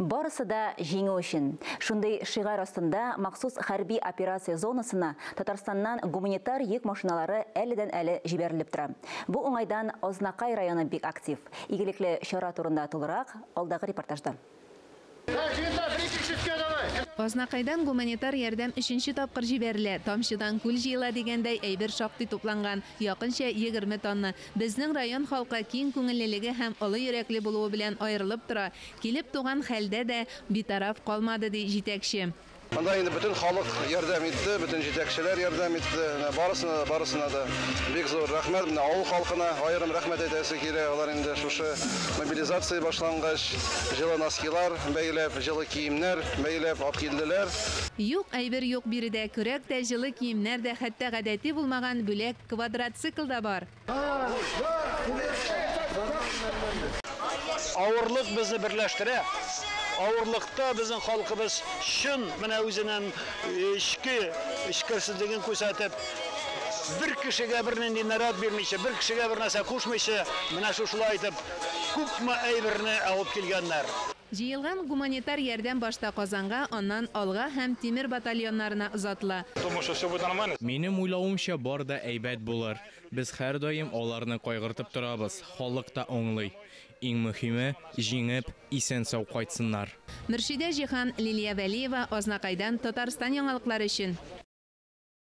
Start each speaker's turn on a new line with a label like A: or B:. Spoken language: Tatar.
A: Барысы да жеңу үшін. Шундай шиғар астында махсус хәрби операция зонасына Татарстаннан гуманитар йөк машиналары әледән-әле жибәрелеп тора. Бу уңайдан Ознакай районы бик актив. Игелекле чара турында тулырак алдағы репортажда.
B: Ознакайдан гуманитар ярдәм 3-нче тапкыр җибәрелә. Тамчыдан күл җыела дигәндәй әйбер шактый тупланган. Якынча 20 тонна. Безнең район халкы киң күңеллелеге һәм олы йөрәкле булуы белән аерылып тора. Килеп туган хәлдә дә битараф калмады ди җитәкче.
C: Анда инде bütün халык ярдәм итте, bütün җитәкчеләр ярдәм итте. Барысына да бик зур рәхмәт. Менә авыл халкына аерым рәхмәт әйтәсе кирәк. Алар инде шушы мобилизация башлангач, җылы носкилар бәйләп, җылы киемнәр бәйләп алып килделәр.
B: Юк әйбер юк биредә көрәк тә, җылы киемнәр дә, хәтта гадәти булмаган бүләк квадроцикл да бар.
D: Авырлык безне берләштерә. Авырлыкта безнең халкыбыз шын менә үзенең эшкерсезлеген күрсәтеп, бер кешегә бернинди нарат бирмичә, бер кешегә бер нәрсә кушмыйча, менә шушылай итеп күпме әйберне алып килгәннәр.
B: Җыелган гуманитар ярдәм башта Казанга, аннан Алга һәм Тимер батальоннарына озатыла.
E: Минем уйлавымча бар да әйбәт булыр. Без һәр даим аларны кайгыртып торабыз. Халык та аңлый. Иң мөһиме җиңеп, исән сау кайтсыннар.
B: Мөршидә Җихан, Лилия Вәлиева, Ознакайдан, Татарстан яңалыклары өчен.